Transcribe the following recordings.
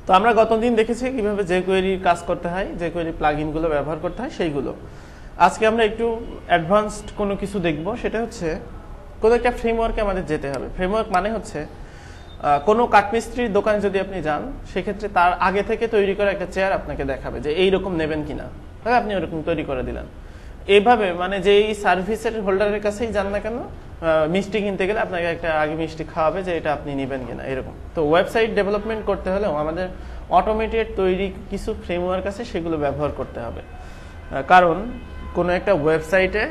তো আমরা গতদিন দেখেছি কিভাবে jQuery কাজ করতে হয়, jQuery প্লাগইনগুলো ব্যবহার করতে হয় সেইগুলো। আজকে আমরা একটু অ্যাডভান্সড কোনো কিছু দেখব, সেটা হচ্ছে কোনো একটা ফ্রেমওয়ার্কে আমাদের যেতে হবে। ফ্রেমওয়ার্ক মানে হচ্ছে কোনো কাঠমিস্ত্রির দোকানে যদি আপনি যান, সেক্ষেত্রে তার আগে থেকে তৈরি করা একটা চেয়ার আপনাকে দেখাবে যে এইরকম নেবেন কিনা, তাহলে আপনি ওরকম তৈরি করে দিলেন। এইভাবে মানে যে এই সার্ভিসের হোল্ডারের কাছেই যান না কেন, মিষ্টি কিনতে গেলে আপনাকে একটা আগে মিষ্টি খাওয়াবে যে এটা আপনি নেবেন কিনা, এরকম। তো ওয়েবসাইট ডেভেলপমেন্ট করতে হলেও আমাদের অটোমেটেড তৈরি কিছু ফ্রেমওয়ার্ক আছে, সেগুলো ব্যবহার করতে হবে। কারণ কোনো একটা ওয়েবসাইটে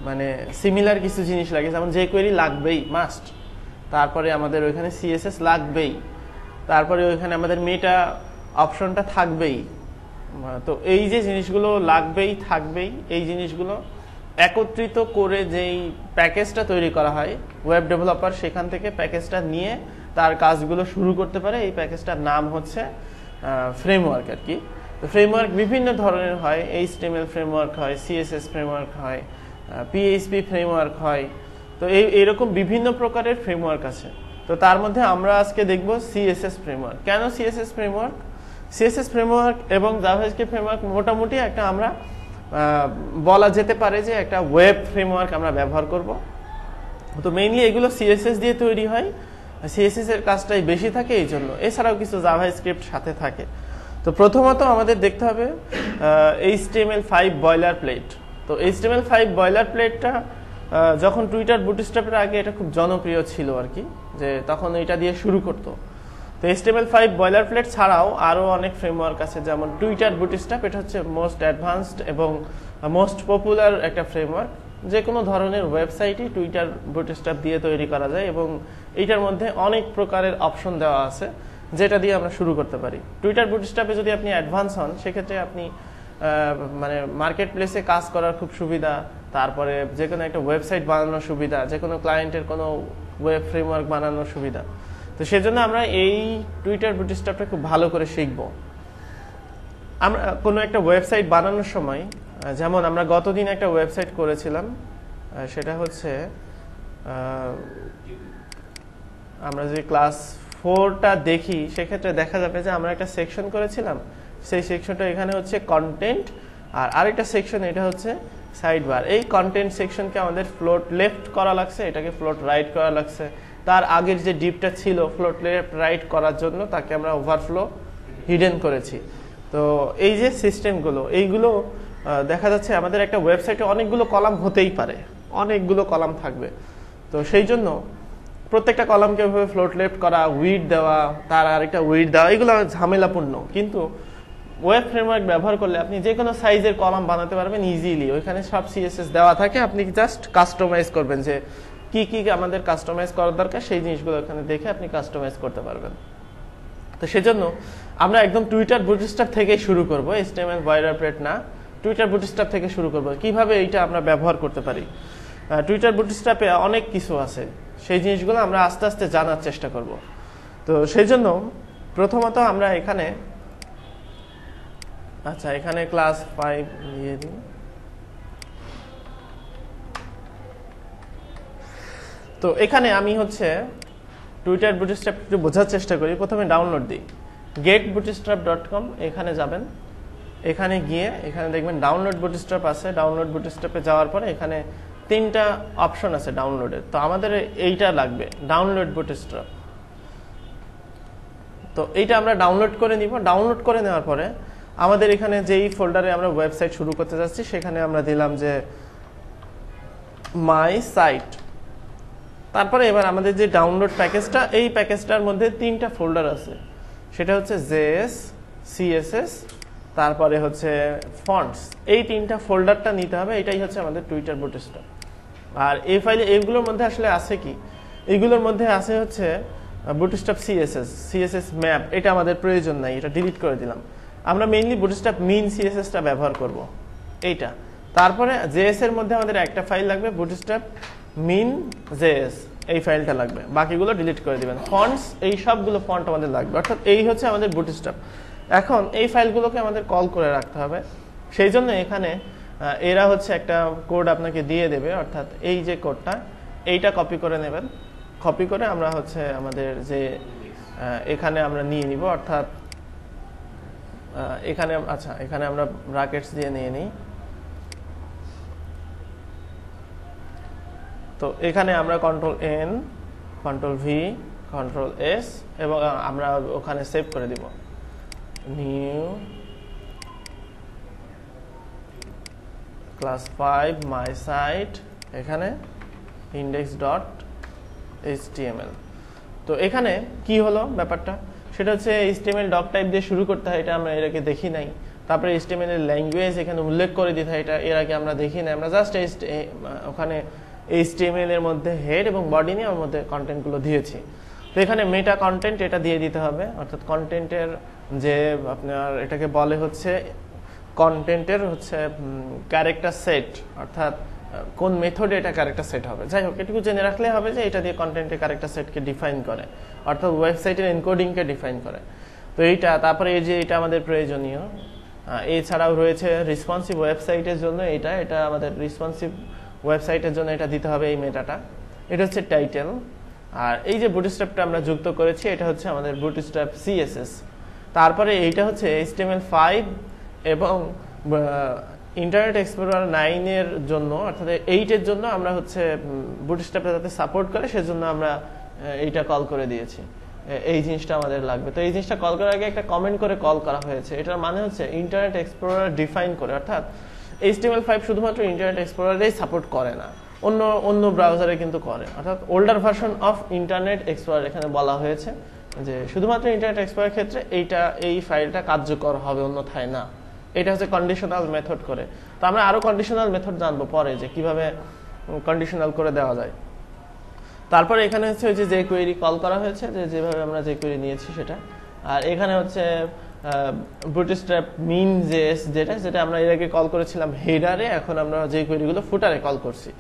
মানে সিমিলার কিছু জিনিস লাগে, যেমন jQuery লাগবেই মাস্ট, তারপরে আমাদের ওইখানে CSS লাগবেই, তারপরে ওইখানে আমাদের মেটা অপশনটা থাকবেই। তো এই যে জিনিসগুলো লাগবেই থাকবেই, এই জিনিসগুলো একত্রিত করে যেই প্যাকেজটা তৈরি করা হয়, ওয়েব ডেভেলপার সেখান থেকে প্যাকেজটা নিয়ে তার কাজগুলো শুরু করতে পারে। এই প্যাকেজটার নাম হচ্ছে ফ্রেমওয়ার্ক আর কি। তো ফ্রেমওয়ার্ক বিভিন্ন ধরনের হয়, HTML ফ্রেমওয়ার্ক হয়, CSS ফ্রেমওয়ার্ক হয়, PHP ফ্রেমওয়ার্ক হয়। তো এইরকম বিভিন্ন প্রকারের ফ্রেমওয়ার্ক আছে। তো তার মধ্যে আমরা আজকে দেখব CSS ফ্রেমওয়ার্ক। কেন CSS ফ্রেমওয়ার্ক? CSS ফ্রেমওয়ার্ক এবং জাভাস্ক্রিপ্ট ফ্রেমওয়ার্ক মোটামুটি একটা আমরা বলা যেতে পারে যে একটা ওয়েব ফ্রেমওয়ার্ক আমরা ব্যবহার করব। তো মেইনলি এগুলো CSS দিয়ে তৈরি হয়, CSS এর কাজটাই বেশি থাকে এই জন্য। এছাড়াও কিছু জাভাস্ক্রিপ্ট সাথে থাকে। তো প্রথমত আমাদের দেখতে হবে HTML5 বয়লার প্লেট। তো HTML5 বয়লার প্লেটটা যখন টুইটার বুটস্ট্র্যাপের আগে এটা খুব জনপ্রিয় ছিল আর কি, যে তখন এটা দিয়ে শুরু করতো। তো HTML5 বয়লার প্লেট ছাড়াও আরও অনেক ফ্রেমওয়ার্ক আছে, যেমন টুইটার বুটস্ট্র্যাপ। এটা হচ্ছে মোস্ট অ্যাডভান্সড এবং মোস্ট পপুলার একটা ফ্রেমওয়ার্ক। যে কোনো ধরনের ওয়েবসাইটই টুইটার বুটস্ট্র্যাপ দিয়ে তৈরি করা যায় এবং এইটার মধ্যে অনেক প্রকারের অপশন দেওয়া আছে, যেটা দিয়ে আমরা শুরু করতে পারি। টুইটার বুটস্ট্র্যাপে যদি আপনি অ্যাডভান্স হন, সেক্ষেত্রে আপনি মানে মার্কেট প্লেসে কাজ করার খুব সুবিধা, তারপরে যে কোনো একটা ওয়েবসাইট বানানোর সুবিধা, যে কোনো ক্লায়েন্টের কোনো ওয়েব ফ্রেমওয়ার্ক বানানোর সুবিধা। তো সেজন্য আমরা এই টুইটার বুটস্ট্র্যাপটা খুব ভালো করে শিখব। আমরা কোনো একটা ওয়েবসাইট বানানোর সময়, যেমন আমরা গতদিন একটা ওয়েবসাইট করেছিলাম, সেটা হচ্ছে আমরা যে ক্লাস 4টা দেখি, সেক্ষেত্রে দেখা যাবে যে আমরা একটা সেকশন করেছিলাম। সেই সেকশনটা এখানে হচ্ছে কন্টেন্ট, আর আরেকটা সেকশন এটা হচ্ছে সাইড বার। এই কন্টেন্ট সেকশনকে আমাদের ফ্লোট লেফট করা লাগছে, এটাকে ফ্লোট রাইট করা লাগছে। তার আগের যে ডিপটা ছিল ফ্লোট লেফট রাইট করার জন্য তাকে আমরা ওভারফ্লো হিডেন করেছি। তো এই যে সিস্টেমগুলো, এইগুলো দেখা যাচ্ছে আমাদের একটা ওয়েবসাইটে অনেকগুলো কলাম হতেই পারে, অনেকগুলো কলাম থাকবে। তো সেই জন্য প্রত্যেকটা কলামকে ওইভাবে ফ্লোট লেফট করা, উইড দেওয়া, তার আরেকটা উইড দেওয়া, এগুলো ঝামেলাপূর্ণ। কিন্তু ওয়েব ফ্রেমওয়ার্ক ব্যবহার করলে আপনি যে কোনো সাইজের কলাম বানাতে পারবেন ইজিলি। ওইখানে সব CSS দেওয়া থাকে, আপনি জাস্ট কাস্টমাইজ করবেন যে কি কি আমাদের কাস্টমাইজ করার দরকার, সেই জিনিসগুলো ওখানে দেখে আপনি কাস্টমাইজ করতে পারবেন। তো সেজন্য আমরা একদম টুইটার বুটস্ট্র্যাপ থেকেই শুরু করব, HTML বয়লার প্লেট না, টুইটার বুটস্ট্র্যাপ থেকে শুরু করব। কিভাবে এইটা আমরা ব্যবহার করতে পারি? টুইটার বুটস্ট্র্যাপে অনেক কিছু আছে, সেই জিনিসগুলো আমরা আস্তে আস্তে জানার চেষ্টা করব। তো সেই জন্য প্রথমত আমরা এখানে এখানে ক্লাস 5 দিয়ে দিই। তো এখানে আমি হচ্ছে টুইটার বুটস্ট্র্যাপ একটু বোঝার চেষ্টা করি। প্রথমে ডাউনলোড দিই, getbootstrap.com, এখানে যাবেন। এখানে গিয়ে এখানে দেখবেন ডাউনলোড বুটস্ট্র্যাপ আছে। ডাউনলোড বুটস্ট্র্যাপে যাওয়ার পরে এখানে 3টা অপশন আছে ডাউনলোডের। তো আমাদের এইটা লাগবে, ডাউনলোড বুটস্ট্র্যাপ। তো এইটা আমরা ডাউনলোড করে নিব। ডাউনলোড করে নেওয়ার পরে আমাদের এখানে যেই ফোল্ডারে আমরা ওয়েবসাইট শুরু করতে যাচ্ছি, সেখানে আমরা দিলাম যে মাই সাইট। তারপরে এবার আমাদের যে ডাউনলোড প্যাকেজটা, এই প্যাকেজটার মধ্যে 3টা ফোল্ডার আছে, সেটা হচ্ছে JS, CSS, তারপরে হচ্ছে ফন্টস। এই 3টা ফোল্ডারটা নিতে হবে। এটাই হচ্ছে আমাদের টুইটার বুটস্ট্র্যাপ। আর এই ফাইলে এগুলোর মধ্যে আসলে আছে কি, এগুলোর মধ্যে আছে হচ্ছে বুটস্ট্র্যাপ CSS ম্যাপ। এটা আমাদের প্রয়োজন নাই, এটা ডিলিট করে দিলাম। আমরা মেইনলি বুটস্ট্র্যাপ মিন CSSটা ব্যবহার করব, এইটা। তারপরে JS এর মধ্যে আমাদের একটা ফাইল লাগবে, বুটস্ট্র্যাপ মিন JS, এই ফাইলটা লাগবে। বাকিগুলো ডিলিট করে দিবেন। ফন্টস, এই সবগুলো ফন্ট আমাদের লাগবে। অর্থাৎ এই হচ্ছে আমাদের বুটস্ট্র্যাপ। এখন এই ফাইলগুলোকে আমাদের কল করে রাখতে হবে। সেই জন্য এখানে এরা হচ্ছে একটা কোড আপনাকে দিয়ে দেবে, অর্থাৎ এই যে কোডটা, এইটা কপি করে নেবেন। কপি করে আমরা হচ্ছে আমাদের যে এখানে আমরা নিয়ে নিব, অর্থাৎ এখানে আচ্ছা এখানে আমরা ব্র্যাকেটস দিয়ে নিয়ে নিই। তো এখানে আমরা control N, control V, control S এবং আমরা ওখানে সেভ করে দিব নিউ ক্লাস 5 মাই সাইট, এখানে index.html। তো এখানে কি হলো ব্যাপারটা, সেটা হচ্ছে HTML ডক টাইপ দিয়ে শুরু করতে হয়, এটা আমরা এর আগে দেখি নাই। তারপরে HTML এর ল্যাঙ্গুয়েজ এখানে উল্লেখ করে দিতে হয়, এটা এর আগে আমরা দেখি নাই। আমরা জাস্ট ওখানে HTML এর মধ্যে হেড এবং বডি নিয়ে ওর মধ্যে কন্টেন্টগুলো দিয়েছি। তো এখানে মেটা কন্টেন্ট এটা দিয়ে দিতে হবে, অর্থাৎ কন্টেন্টের যে আপনার এটাকে বলে হচ্ছে কন্টেন্টের হচ্ছে ক্যারেক্টার সেট, অর্থাৎ কোন মেথডে এটা ক্যারেক্টার সেট হবে। যাই হোক, এটুকু জেনে রাখলে হবে যে এটা দিয়ে কন্টেন্টের ক্যারেক্টার সেটকে ডিফাইন করে, অর্থাৎ ওয়েবসাইটের এনকোডিংকে ডিফাইন করে। তো এইটা তারপরে এই যে এটা আমাদের প্রয়োজনীয়। এছাড়াও রয়েছে রেসপন্সিভ ওয়েবসাইটের জন্য এটা আমাদের রেসপন্সিভ ওয়েবসাইটের জন্য এটা দিতে হবে এই মেটাটা। এটা হচ্ছে টাইটেল। আর এই যে বুটস্ট্র্যাপটা আমরা যুক্ত করেছি এটা হচ্ছে আমাদের বুটস্ট্র্যাপ সিএসএস। তারপরে এইটা হচ্ছে HTML5 এবং ইন্টারনেট এক্সপ্লোরার 9 এর জন্য, অর্থাৎ 8 এর জন্য আমরা হচ্ছে বুটস্ট্র্যাপ যাতে সাপোর্ট করে সেজন্য আমরা এইটা কল করে দিয়েছি। এই জিনিসটা আমাদের লাগবে। তো এই জিনিসটা কল করার আগে একটা কমেন্ট করে কল করা হয়েছে। এটার মানে হচ্ছে ইন্টারনেট এক্সপ্লোরার ডিফাইন করে, অর্থাৎ HTML5 শুধুমাত্র ইন্টারনেট এক্সপ্লোরারেই সাপোর্ট করে না, অন্য ব্রাউজারে কিন্তু করে, অর্থাৎ older version of internet explorer এখানে বলা হয়েছে যে শুধুমাত্র ইন্টারনেট এক্সপ্লোরার ক্ষেত্রে এই ফাইলটা কার্যকর হবে, অন্যথায় না। এটা হচ্ছে কন্ডিশনাল মেথড করে। তো আমরা আরো কন্ডিশনাল মেথড জানবো পরে যে কিভাবে কন্ডিশনাল করে দেওয়া যায়। তারপরে এখানে হচ্ছে ওই যে কোয়েরি কল করা হয়েছে, যেভাবে আমরা যে কোয়েরি নিয়েছি সেটা। আর এখানে হচ্ছে বুটস্ট্র্যাপ মিন জেএস যেটা আমরা এর আগে কল করেছিলাম হেডারে, এখন আমরা যে কোয়েরিগুলো ফুটারে কল করছি।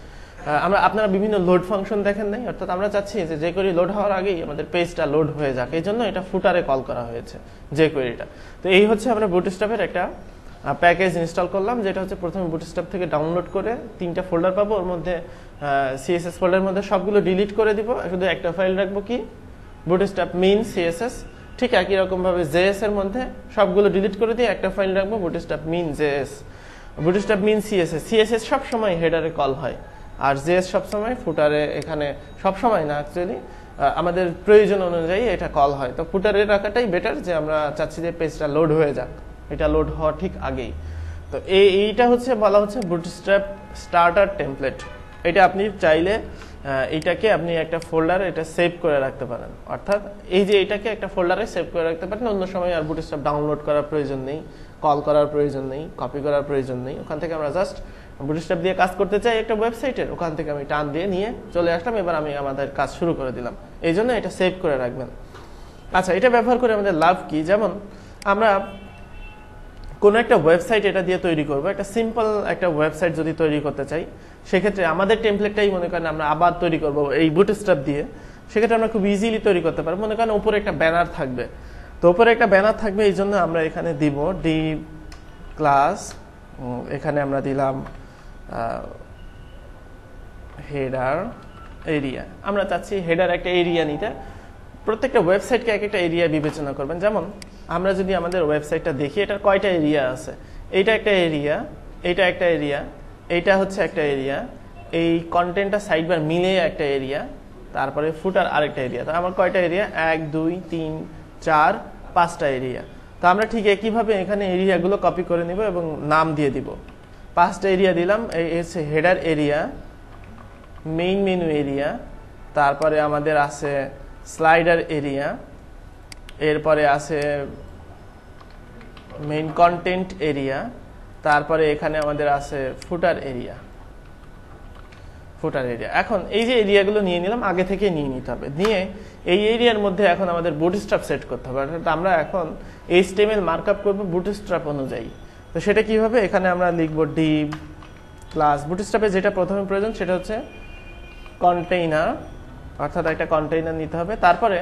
আপনারা বিভিন্ন লোড ফাংশন দেখেন নাই, অর্থাৎ আমরা চাচ্ছি যে কোয়েরি লোড হওয়ার আগেই আমাদের পেজটা লোড হয়ে যাক, এই জন্য এটা ফুটারে কল করা হয়েছে যে কোয়েরিটা। তো এই হচ্ছে আমরা বুটস্ট্র্যাপের একটা প্যাকেজ ইনস্টল করলাম, যেটা হচ্ছে প্রথমে বুটস্ট্র্যাপ থেকে ডাউনলোড করে 3টা ফোল্ডার পাবো, ওর মধ্যে সিএসএস ফোল্ডারের মধ্যে সবগুলো ডিলিট করে দিব, শুধু একটা ফাইল রাখবো কি বুটস্ট্র্যাপ মিন সিএসএস। ঠিক একই রকম ভাবে জেএস এর মধ্যে সবগুলো ডিলিট করে দিয়ে একটা ফাইল রাখবো বুটস্ট্র্যাপ মিন জেএস, বুটস্ট্র্যাপ মিন সিএসএস। সিএসএস সব সময় হেডারে কল হয় আর জেএস সব সময় ফুটারে, এখানে সব সময় না অ্যাকচুয়ালি আমাদের প্রয়োজন অনুযায়ী এটা কল হয়। তো ফুটারে রাখাটাই বেটার, যে আমরা চাচ্ছি যে পেজটা লোড হয়ে যাক, এটা লোড হওয়া ঠিক আগেই। তো এইটা হচ্ছে বলা হচ্ছে বুটস্ট্র্যাপ স্টার্টার টেমপ্লেট। এটা আপনি চাইলে এটাকে আপনি একটা ফোল্ডারে এটা সেভ করে রাখতে পারেন, অর্থাৎ এই যে এটাকে একটা ফোল্ডারে সেভ করে রাখতে পারেন। অন্য সময় আর বুটস্ট্র্যাপ ডাউনলোড করার প্রয়োজন নেই, কল করার প্রয়োজন নেই, কপি করার প্রয়োজন নেই। ওখান থেকে আমরা জাস্ট বুটস্ট্র্যাপ দিয়ে কাজ করতে চাই একটা ওয়েবসাইটের, ওখান থেকে আমি টান দিয়ে নিয়ে চলে আসলাম, এবার আমি আমাদের কাজ শুরু করে দিলাম। এই জন্য এটা সেভ করে রাখবেন। আচ্ছা, এটা ব্যবহার করে আমাদের লাভ কি? যেমন আমরা কোনো একটা ওয়েবসাইট এটা দিয়ে তৈরি করব, একটা সিম্পল একটা ওয়েবসাইট যদি তৈরি করতে চাই, সেক্ষেত্রে আমাদের টেমপ্লেটটাই মনে করেন আমরা আবার তৈরি করব এই বুটস্ট্র্যাপ দিয়ে, সেক্ষেত্রে আমরা খুব ইজিলি তৈরি করতে পারবো। মনে করেন উপরে একটা ব্যানার থাকবে, তো উপরে একটা ব্যানার থাকবে, এই জন্য আমরা এখানে দিব ডিভ ক্লাস, এখানে আমরা দিলাম হেডার এরিয়া। আমরা চাচ্ছি হেডার একটা এরিয়া নিতে, প্রত্যেকটা ওয়েবসাইটকে এক একটা এরিয়া বিবেচনা করবেন। যেমন আমরা যদি আমাদের ওয়েবসাইটটা দেখি, এটার কয়টা এরিয়া আছে, এইটা একটা এরিয়া, এইটা একটা এরিয়া, এইটা হচ্ছে একটা এরিয়া, এই কন্টেন্টটা সাইড বার মিলে একটা এরিয়া, তারপরে ফুটার আরেকটা এরিয়া। তো আমার কয়টা এরিয়া? 1 2 3 4 5টা এরিয়া। তো আমরা ঠিক একইভাবে এখানে এরিয়াগুলো কপি করে নিব এবং নাম দিয়ে দিব। 5টা এরিয়া দিলাম, এই হচ্ছে header area, main menu area, তারপরে আমাদের আছে স্লাইডার এরিয়া, এরপরে আছে মেইন কন্টেন্ট এরিয়া, তারপরে এখানে আমাদের আছে ফুটার এরিয়া। এখন এই যে এরিয়াগুলো নিয়ে নিলাম, আগে থেকে নিয়ে নিতে হবে, নিয়ে এই এরিয়ার মধ্যে এখন আমাদের বুটস্ট্র্যাপ সেট করতে হবে, অর্থাৎ আমরা এখন HTML মার্কআপ করব বুটস্ট্র্যাপ অনুযায়ী। তো সেটা কিভাবে? এখানে আমরা লিখব ডিভ ক্লাস, বুটস্ট্র্যাপে যেটা প্রথমে প্রয়োজন সেটা হচ্ছে কন্টেইনার, অর্থাৎ একটা কন্টেইনার নিতে হবে। তারপরে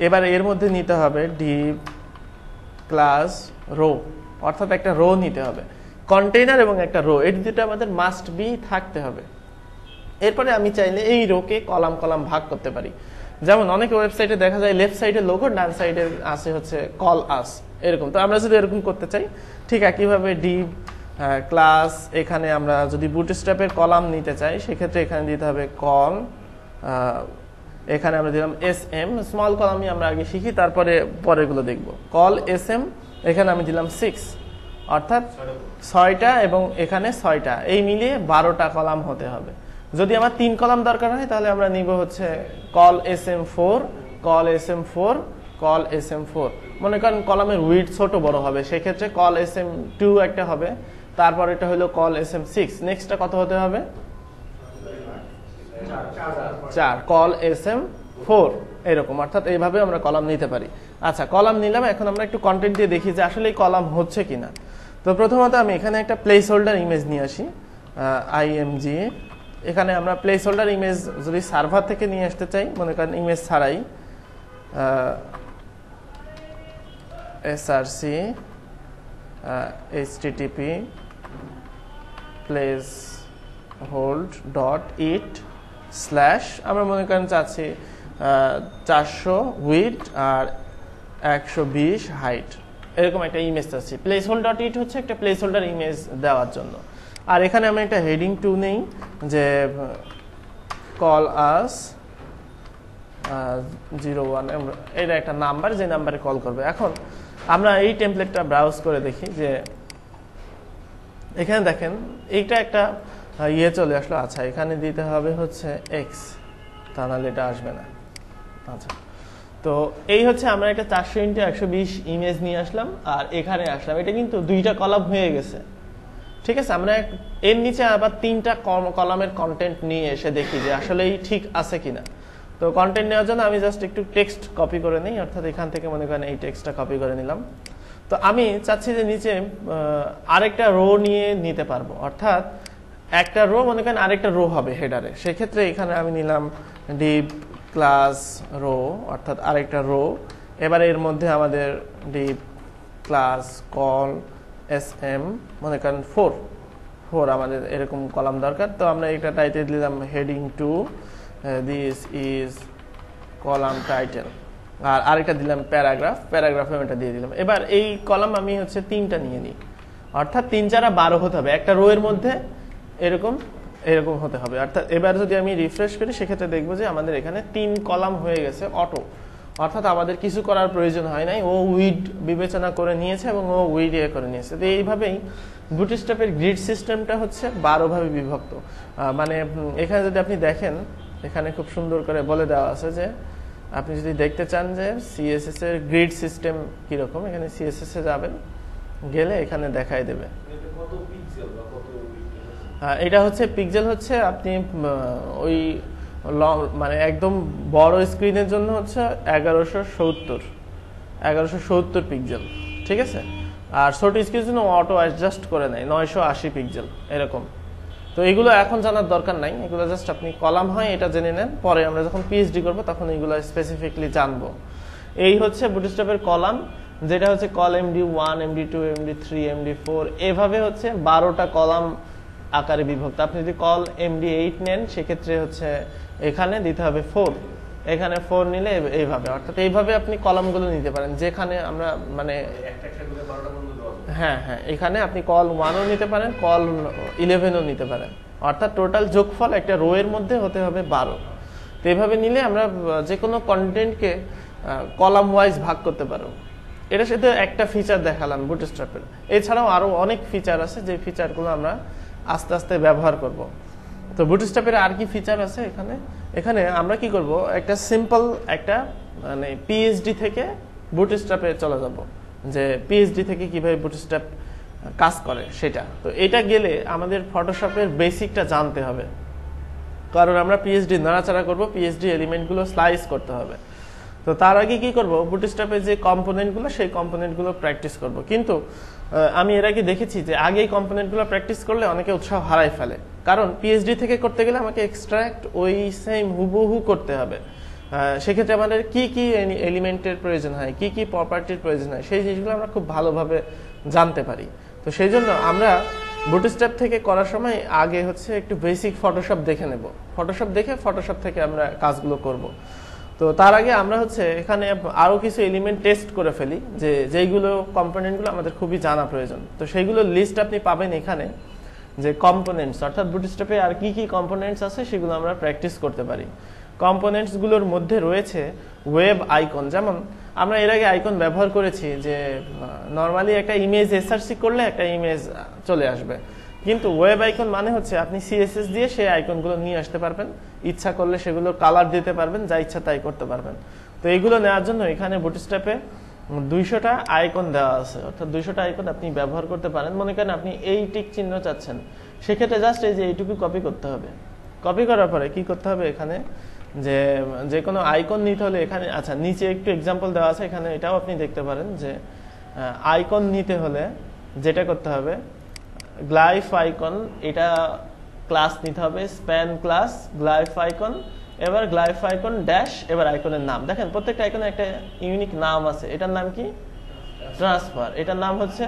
এবার এর মধ্যে নিতে হবে ডিভ ক্লাস রো, অর্থাৎ একটা রো নিতে হবে। কন্টেইনার এবং একটা রো, এই দুটো আমাদের মাস্ট বি থাকতে হবে। এরপরে আমি চাইলে এই রোকে কলাম কলাম ভাগ করতে পারি। যেমন অনেক ওয়েবসাইটে দেখা যায় লেফট সাইডে লোগো, ডান সাইডে আছে হচ্ছে কল আস, এরকম। তো আমরা যদি এরকম করতে চাই, ঠিক একইভাবে ডিভ ক্লাস, এখানে আমরা যদি বুটস্ট্র্যাপের কলাম নিতে চাই সেক্ষেত্রে এখানে দিতে হবে কল, এখানে আমরা দিলাম এস এম, স্মল কলামই আমরা আগে শিখি, তারপরে পরেরগুলো দেখব। কল এস এম, এখানে আমি দিলাম 6, অর্থাৎ 6টা এবং এখানে 6টা, এই মিলিয়ে 12টা কলাম হতে হবে। যদি আমার 3 কলাম দরকার হয় তাহলে আমরা নিব হচ্ছে col S M 4, col S M 4, col S M 4। মনে করেন কলামের উইডথ ছোট বড় হবে, সেক্ষেত্রে কল এস এম 2 একটা হবে, তারপর এটা হলো কল এস এম 6, নেক্সটটা কত হতে হবে? 4, কল এস এম 4, এরকম। অর্থাৎ এইভাবে আমরা কলাম নিতে পারি। আচ্ছা, কলাম নিলাম, এখন আমরা একটু কন্টেন্ট দিয়ে দেখি যে আসলে এই কলাম হচ্ছে কিনা। তো প্রথমত আমি এখানে একটা প্লেস হোল্ডার ইমেজ নিয়ে আসি, আইএমজি। এখানে আমরা প্লেস হোল্ডার ইমেজ যদি সার্ভার থেকে নিয়ে আসতে চাই, মনে করেন ইমেজ ছাড়াই, src http placehold.it/ আমরা মনে করেন চাচ্ছি 400 উইডথ আর 120 হাইট, এরকম একটা ইমেজ চাচ্ছি। placehold.it হচ্ছে একটা প্লেস হোল্ডার ইমেজ দেওয়ার জন্য। আর এখানে আমি একটা হেডিং 2 নেই, যে কল আস 01, এটা একটা নাম্বার, যে নাম্বারে কল করবে। এখন আমরা এই টেমপ্লেটটা ব্রাউজ করে দেখি যে এখানে দেখেন এইটা একটা ইয়ে চলে আসলো। আচ্ছা, এখানে দিতে হবে হচ্ছে এক্স, তা নাহলে এটা আসবে না। আচ্ছা, তো এই হচ্ছে আমরা একটা 400x120 ইমেজ নিয়ে আসলাম আর এখানে আসলাম, এটা কিন্তু 2টা কলাম হয়ে গেছে। ঠিক আছে, আমরা এর নিচে আবার 3টা কলামের কন্টেন্ট নিয়ে এসে দেখি যে আসলেই ঠিক আছে কিনা। তো কন্টেন্ট নেওয়ার জন্য আমি জাস্ট একটু টেক্সট কপি করে নিই, অর্থাৎ এখান থেকে মনে করেন এই টেক্সটটা কপি করে নিলাম। তো আমি চাচ্ছি যে নিচে আরেকটা রো নিয়ে নিতে পারবো, অর্থাৎ একটা রো মনে করেন আরেকটা রো হবে হেডারে। সেক্ষেত্রে এখানে আমি নিলাম ডিভ ক্লাস রো, অর্থাৎ আরেকটা রো। এবারে এর মধ্যে আমাদের div class col S M, মনে করেন 4 আমাদের এরকম কলাম দরকার। তো আমরা একটা টাইটেল দিলাম heading 2, this is column title, আর আরেকটা দিলাম প্যারাগ্রাফ, প্যারাগ্রাফে এটা দিয়ে দিলাম। এবার এই কলাম আমি হচ্ছে 3টা নিয়ে নিই, অর্থাৎ 3 4 12 হতে হবে, একটা রো এর মধ্যে এরকম এরকম হতে হবে। অর্থাৎ এবার যদি আমি রিফ্রেশ করি সেক্ষেত্রে দেখবো যে আমাদের এখানে 3 কলাম হয়ে গেছে অটো, অর্থাৎ আমাদের কিছু করার প্রয়োজন হয় নাই, ও উইড বিবেচনা করে নিয়েছে এবং ও উইড ইয়ে করে নিয়েছে। তো এইভাবেই বুটস্ট্র্যাপের গ্রিড সিস্টেমটা হচ্ছে 12 ভাবে বিভক্ত। মানে এখানে যদি আপনি দেখেন, এখানে খুব সুন্দর করে বলে দেওয়া আছে যে আপনি যদি দেখতে চান যে সিএসএস এর গ্রিড সিস্টেম কিরকম, এখানে সিএসএস এ যাবেন, গেলে এখানে দেখাই দেবে। এটা হচ্ছে পিক্সেল, হচ্ছে আপনি ওই মানে একদম বড় স্ক্রিনের জন্য হচ্ছে 1170 পিক্সেল, ঠিক আছে। আর ছোট স্ক্রিনের জন্য অটো অ্যাডজাস্ট করে নেয় 980 পিক্সেল এরকম। তো এগুলো এখন জানার দরকার নাই, এগুলো জাস্ট আপনি কলাম হয় এটা জেনে নেন, পরে আমরা যখন পিএইচডি করব তখন এগুলো স্পেসিফিকলি জানবো। এই হচ্ছে বুটস্ট্র্যাপের কলাম, যেটা হচ্ছে call MD1, MD2, MD3, MD4, এভাবে হচ্ছে 12টা কলাম আকারে বিভক্ত। আপনি যদি কল MD8 নেন সেক্ষেত্রে হচ্ছে এখানে দিতে হবে 4, এখানে 4 নিলে এইভাবে, অর্থাৎ এইভাবে আপনি কলামগুলো নিতে পারেন, যেখানে আমরা মানে হ্যাঁ, এখানে আপনি কল 1ও নিতে পারেন, কল 11ও নিতে পারেন, অর্থাৎ টোটাল যোগফল একটা রো এর মধ্যে হতে হবে 12। তো এইভাবে নিলে আমরা যে কোনো কন্টেন্টকে কলাম ওয়াইজ ভাগ করতে পারবো। এটা শুধু একটা ফিচার দেখালাম বুটস্ট্র্যাপের, এছাড়াও আরো অনেক ফিচার আছে, যে ফিচারগুলো আমরা আস্তে আস্তে ব্যবহার করব। তো বুটস্ট্র্যাপের আর কি ফিচার আছে এখানে আমরা কি করব, একটা সিম্পল একটা মানে পিএইচডি থেকে বুটস্ট্র্যাপে চলে যাব, যে পিএইচডি থেকে কিভাবে বুটস্ট্র্যাপ কাজ করে সেটা। তো এটা গেলে আমাদের ফটোশপের বেসিকটা জানতে হবে, কারণ আমরা পিএইচডি নাড়াচাড়া করব, পিএইচডি এলিমেন্টগুলো স্লাইস করতে হবে। তো তার আগে কি করব, বুটস্ট্র্যাপের যে কম্পোনেন্টগুলো সেই কম্পোনেন্টগুলো প্র্যাকটিস করব। কিন্তু আমি এর আগে দেখেছি যে আগে এই কম্পোনেন্টগুলো প্র্যাকটিস করলে অনেকে উৎসাহ হারাই ফেলে, কারণ পিএইচডি থেকে করতে গেলে আমাকে এক্সট্রাক্ট ওই সেম হুবহু করতে হবে। সেক্ষেত্রে আমাদের কি কি এলিমেন্টের প্রয়োজন হয়, কি কি প্রপার্টির প্রয়োজন হয়, সেই জিনিসগুলো আমরা খুব ভালোভাবে জানতে পারি। তো সেই জন্য আমরা বুটস্ট্র্যাপ থেকে করার সময় আগে হচ্ছে একটু বেসিক ফটোশপ দেখে নেব, ফটোশপ দেখে ফটোশপ থেকে আমরা কাজগুলো করব। তো তার আগে আমরা হচ্ছে এখানে আরো কিছু এলিমেন্ট টেস্ট করে ফেলি, যে যেইগুলো কম্পোনেন্টগুলো আমাদের খুবই জানা প্রয়োজন। তো সেইগুলো লিস্ট আপনি পাবেন এখানে, যে কম্পোনেন্টস অর্থাৎ বুটস্ট্র্যাপে আর কি কি কম্পোনেন্টস আছে সেগুলো আমরা প্র্যাকটিস করতে পারি। কম্পোনেন্টসগুলোর মধ্যে রয়েছে ওয়েব আইকন। যেমন আমরা এর আগে আইকন ব্যবহার করেছি, যে নর্মালি একটা ইমেজ এসআরসি করলে একটা ইমেজ চলে আসবে, কিন্তু ওয়েব আইকন মানে হচ্ছে আপনি সিএসএস দিয়ে সেই আইকনগুলো নিয়ে আসতে পারবেন, ইচ্ছা করলে সেগুলো কালার দিতে পারবেন, যা ইচ্ছা তাই করতে পারবেন। তো এইগুলো নেওয়ার জন্য এখানে বুটস্ট্র্যাপে 200টা আইকন দেওয়া আছে, অর্থাৎ 200টা আইকন আপনি ব্যবহার করতে পারেন। মনে করেন আপনি এই টিক চিহ্ন চাচ্ছেন, সেক্ষেত্রে জাস্ট এই যে এইটুকু কপি করতে হবে। কপি করার পরে কি করতে হবে, এখানে যে কোনো আইকন নিতে হলে এখানে, আচ্ছা নিচে একটু এক্সাম্পল দেওয়া আছে, এখানে এটাও আপনি দেখতে পারেন যে আইকন নিতে হলে যেটা করতে হবে, গ্লাইফ আইকন, এটা ক্লাস নিতে হবে, স্প্যান ক্লাস গ্লাইফ আইকন, এবার গ্লাইফ আইকন ড্যাশ, এবার আইকনের নাম। দেখেন প্রত্যেকটা আইকনের একটা ইউনিক নাম আছে। এটার নাম কি? ট্রান্সফার। এটার নাম হচ্ছে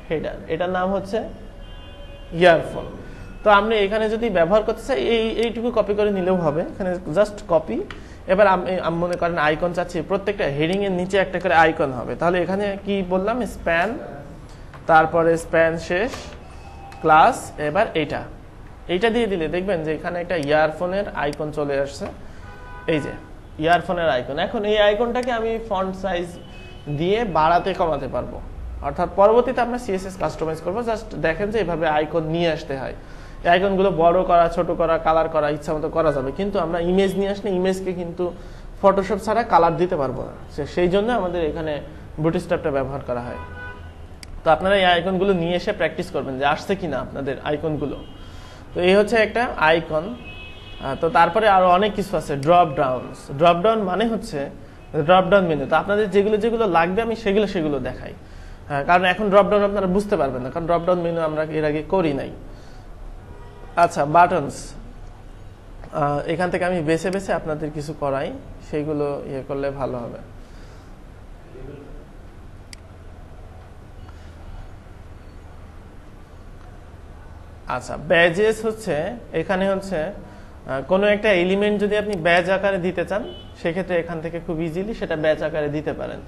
হেডার। এটার নাম হচ্ছে ইয়ারফোন। তো আপনি এখানে যদি ব্যবহার করতে চাই এইটুকু কপি করে নিলেও হবে, এখানে জাস্ট কপি। এবার আমি মনে করেন আইকন চাচ্ছি, প্রত্যেকটা হেডিং এর নিচে একটা করে আইকন হবে, তাহলে এখানে কি বললাম, স্প্যান, তারপরে স্প্যান শেষ ক্লাস, এবার এইটা দিয়ে দিলে দেখবেন যে এখানে একটা ইয়ারফোনের আইকন চলে আসছে। এই যে ইয়ারফোনের আইকন। এখন এই আইকনটাকে আমি ফন্ট সাইজ দিয়ে বাড়াতে কমাতে পারবো, অর্থাৎ পরবর্তীতে আমরা সিএসএস কাস্টমাইজ করবো। জাস্ট দেখেন যে এইভাবে আইকন নিয়ে আসতে হয়। এই আইকনগুলো বড় করা, ছোট করা, কালার করা ইচ্ছা মতো করা যাবে, কিন্তু আমরা ইমেজ নিয়ে আসলে ইমেজকে কিন্তু ফটোশপ ছাড়া কালার দিতে পারবো না, সেই জন্য আমাদের এখানে বুটস্ট্র্যাপটা ব্যবহার করা হয়। তো আপনারা এই আইকনগুলো নিয়ে এসে প্র্যাকটিস করবেন যে আসছে কিনা আপনাদের আইকনগুলো। তো এই হচ্ছে একটা আইকন। তো তারপরে আরো অনেক কিছু আছে, ড্রপ ডাউন মানে হচ্ছে ড্রপ ডাউন মেনু। তো আপনাদের যেগুলো লাগবে আমি সেগুলো দেখাই, কারণ এখন ড্রপ ডাউন আপনারা বুঝতে পারবেন না, কারণ ড্রপ ডাউন মেনু আমরা এর আগে করি নাই। আচ্ছা, বাটনস, এখান থেকে আমি বেছে বেছে আপনাদের কিছু করাই, সেইগুলো ইয়ে করলে ভালো হবে। আচ্ছা, ব্যাজেস হচ্ছে এখানে হচ্ছে কোনো একটা এলিমেন্ট যদি আপনি ব্যাজ আকারে দিতে চান, সেক্ষেত্রে এখান থেকে খুব ইজিলি সেটা ব্যাজ আকারে দিতে পারেন।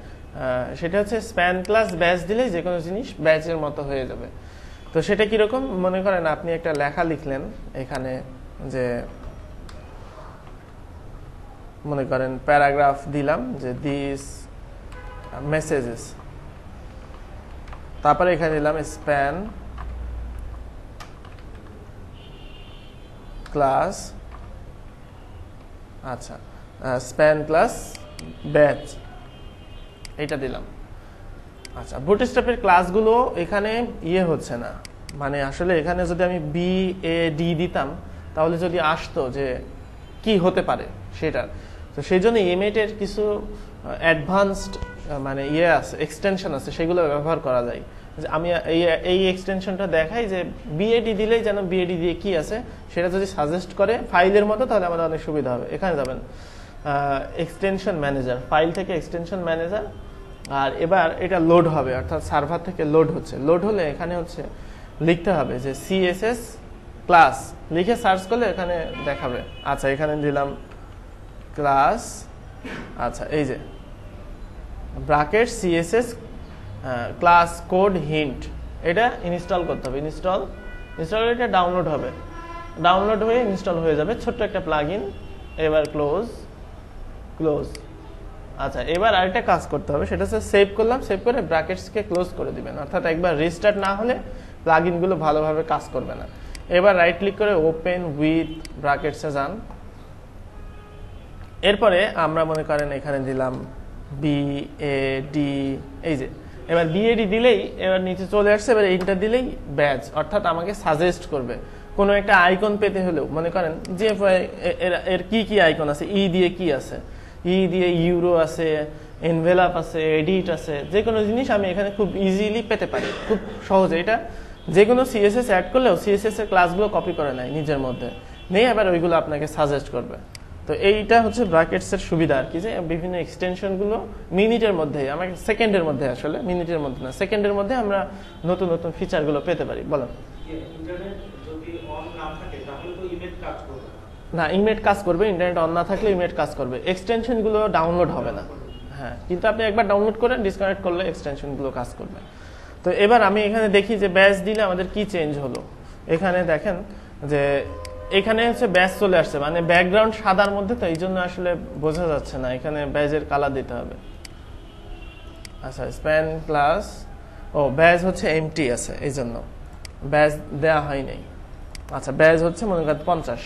সেটা হচ্ছে স্প্যান ক্লাস ব্যাজ দিলে যে কোনো জিনিস ব্যাজের মতো হয়ে যাবে। তো সেটা কিরকম, মনে করেন আপনি একটা লেখা লিখলেন এখানে, যে মনে করেন প্যারাগ্রাফ দিলাম যে দিস মেসেজেস, তারপরে এখানে দিলাম স্প্যান ক্লাস, আচ্ছা স্প্যান ক্লাস ব্যাচ, এটা দিলাম। আচ্ছা, বুটস্ট্র্যাপের ক্লাসগুলো এখানে ইয়ে হচ্ছে না, মানে আসলে এখানে যদি আমি BAD দিতাম তাহলে যদি আসতো যে কি হতে পারে সেটা, তো সেই জন্য এর কিছু অ্যাডভান্সড মানে ইয়ে আছে, এক্সটেনশন আছে, সেগুলো ব্যবহার করা যায়। আমি এই এক্সটেনশনটা দেখাই যে BAD দিলেই যেন BAD দিয়ে কি আছে সেটা যদি সাজেস্ট করে ফাইলের মতো, তাহলে আমাদের অনেক সুবিধা হবে। এখানে যাবেন এক্সটেনশন ম্যানেজার, ফাইল থেকে এক্সটেনশন ম্যানেজার, আর এবার এটা লোড হবে, অর্থাৎ সার্ভার থেকে লোড হচ্ছে। লোড হলে এখানে হচ্ছে লিখতে হবে যে CSS ক্লাস, লিখে সার্চ করলে এখানে দেখাবে। আচ্ছা, এখানে দিলাম ক্লাস, আচ্ছা এই যে bracket CSS class code hint, এটা ইনস্টল করতে হবে। ইনস্টল এটা ডাউনলোড হবে, ডাউনলোড হয়ে ইনস্টল হয়ে যাবে, ছোট্ট একটা প্লাগইন। এবার ক্লোজ। আচ্ছা, এবার আরেকটা কাজ করতে হবে, সেটা হচ্ছে সেভ করলাম, সেভ করে ব্র্যাকেটসকে ক্লোজ করে দিবেন, অর্থাৎ একবার রিস্টার্ট না হলে প্লাগইনগুলো ভালোভাবে কাজ করবে না। এবার রাইট ক্লিক করে ওপেন উইথ ব্র্যাকেটসে যান। এরপরে আমরা মনে করেন এখানে দিলাম BAD, এই যে এবার BAD দিলেই এবার নিচে চলে আসছে, এবার এইটা দিলেই ব্যাচ, অর্থাৎ আমাকে সাজেস্ট করবে কোনো একটা আইকন পেতে হলেও। মনে করেন যে এর কি আইকন আছে, দিয়ে কি আছে, দিয়ে ইউরো আছে, এনভেলাপ আছে, এডিট আছে, যে কোনো জিনিস আমি এখানে খুব ইজিলি পেতে পারি, খুব সহজে। এটা যে কোনো CSS অ্যাড করলেও CSS এর ক্লাসগুলো কপি করে নেয় নিজের মধ্যে, নেই আবার ওইগুলো আপনাকে সাজেস্ট করবে। তো এইটা হচ্ছে ব্র্যাকেটস এর সুবিধা আর কি, যে বিভিন্ন এক্সটেনশন গুলো মিনিটের মধ্যে, আমাকে সেকেন্ডের মধ্যে, আসলে মিনিটের মধ্যে না, সেকেন্ডের মধ্যে আমরা নতুন নতুন ফিচার গুলো পেতে পারি। বলেন। না, ইমেজ কাজ করবে, ইন্টারনেট অন না থাকলে ইমেজ কাজ করবে, এক্সটেনশনগুলো ডাউনলোড হবে না। হ্যাঁ, কিন্তু আপনি একবার ডাউনলোড করে ডিসকানেক্ট করলে এক্সটেনশনগুলো কাজ করবে। তো এবার আমি এখানে দেখি যে ব্যাচ দিলে আমাদের কি চেঞ্জ হলো। এখানে দেখেন যে এখানে হচ্ছে ব্যাচ চলে আসছে, মানে ব্যাকগ্রাউন্ড সাদার মধ্যে, তো এই জন্য আসলে বোঝা যাচ্ছে না, এখানে ব্যাচের কালার দিতে হবে। আচ্ছা, স্প্যান ক্লাস, ও ব্যাচ হচ্ছে এমটি আছে, এই জন্য ব্যাচ দেওয়া হয় নাই। আচ্ছা, ব্যাচ হচ্ছে মনে করেন 50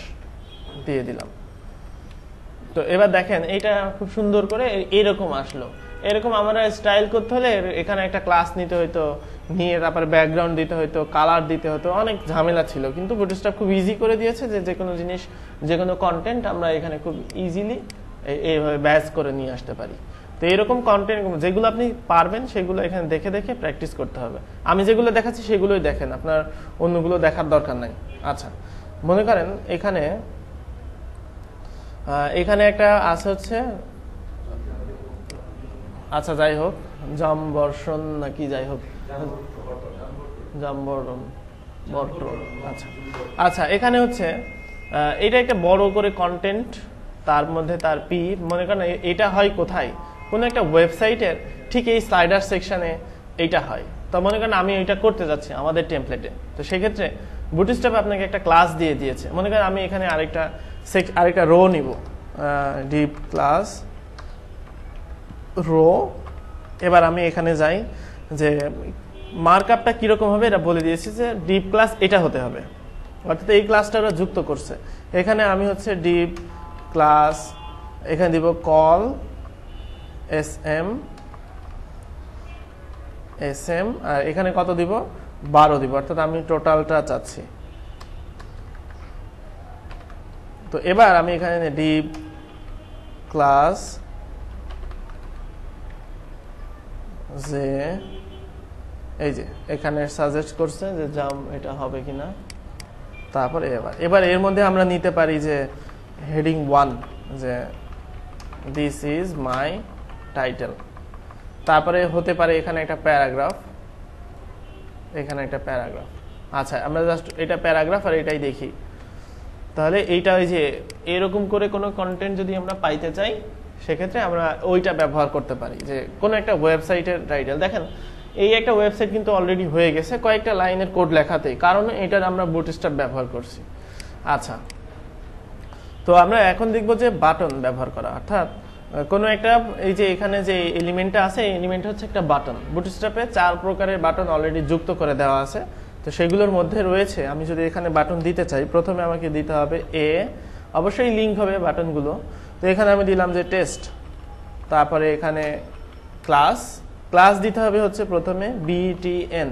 দিয়ে দিলাম। তো এবার দেখেন এটা খুব সুন্দর করে এরকম আসলো। এরকম আমরা স্টাইল করতে হলে এখানে একটা ক্লাস নিতে হইতো, নিয়ে তারপরে ব্যাকগ্রাউন্ড দিতে হইতো, কালার দিতে হতো, অনেক ঝামেলা ছিল। কিন্তু বুটস্ট্র্যাপ খুব ইজি করে দিয়েছে যে কোনো জিনিস, যে কোনো কন্টেন্ট আমরা এখানে খুব ইজিলি এইভাবে ব্যাচ করে নিয়ে আসতে পারি। তো এরকম কন্টেন্ট যেগুলো আপনি পারবেন সেগুলো এখানে দেখে দেখে প্র্যাকটিস করতে হবে। আমি যেগুলো দেখাচ্ছি সেগুলোই দেখেন, আপনার অন্যগুলো দেখার দরকার নাই। আচ্ছা, মনে করেন এখানে একটা আছে হচ্ছে, আচ্ছা যাই হোক, জামবর্ষণ নাকি যাই হোক, জামবরণ বর্ষণ। আচ্ছা আচ্ছা, এখানে হচ্ছে এটা একটা বড় করে কন্টেন্ট, তার মধ্যে তার পি, মনে করেন এটা হয় কোথায়, কোনো একটা ওয়েবসাইটের ঠিক এই স্লাইডার সেকশনে এইটা হয়। তো মনে করেন আমি এটা করতে যাচ্ছি আমাদের টেমপ্লেটে, তো সেক্ষেত্রে বুটস্ট্র্যাপ আপনাকে একটা ক্লাস দিয়ে দিয়েছে। মনে করেন আমি এখানে আরেকটা রো নিব, ডিপ ক্লাস রো। এবার আমি এখানে যাই যে মার্কআপটা কিরকম হবে এটা বলে দিয়েছি, যে ডিপ ক্লাস এটা হতে হবে, অর্থাৎ এই ক্লাসটা ওরা যুক্ত করছে। এখানে আমি হচ্ছে ডিপ ক্লাস এখানে দিব কল এসএম, আর এখানে কত দিব, 12 দিব, অর্থাৎ আমি টোটালটা চাচ্ছি। তো এবার আমি এখানে ডিপ ক্লাস যে এই যে এখানে সাজেস্ট করছে যে জাম এটা হবে কিনা। তারপর এবার এর মধ্যে আমরা নিতে পারি যে হেডিং 1, যে দিস ইজ মাই টাইটেল। তারপরে হতে পারে এখানে একটা প্যারাগ্রাফ, এখানে একটা প্যারাগ্রাফ। আচ্ছা, আমরা জাস্ট এটা প্যারাগ্রাফ আর এটাই দেখি। তাহলে এইটা ওই যে এরকম করে কোনো কন্টেন্ট যদি আমরা পাইতে চাই, সেক্ষেত্রে আমরা ওইটা ব্যবহার করতে পারি, যে কোনো একটা ওয়েবসাইটের টাইটেল। দেখেন এই একটা ওয়েবসাইট কিন্তু অলরেডি হয়ে গেছে কয়েকটা লাইনের কোড লেখাতেই, কারণ এটার আমরা বুটস্ট্র্যাপ ব্যবহার করছি। আচ্ছা, তো আমরা এখন দেখব যে বাটন ব্যবহার করা, অর্থাৎ কোনো একটা এই যে এখানে যে এলিমেন্টটা আছে, এই এলিমেন্ট হচ্ছে একটা বাটন। বুটস্ট্র্যাপে 4 প্রকারের বাটন অলরেডি যুক্ত করে দেওয়া আছে। তো সেগুলোর মধ্যে রয়েছে, আমি যদি এখানে বাটন দিতে চাই, প্রথমে আমাকে দিতে হবে অবশ্যই লিঙ্ক হবে বাটনগুলো। তো এখানে আমি দিলাম যে টেস্ট, তারপরে এখানে ক্লাস দিতে হবে হচ্ছে প্রথমে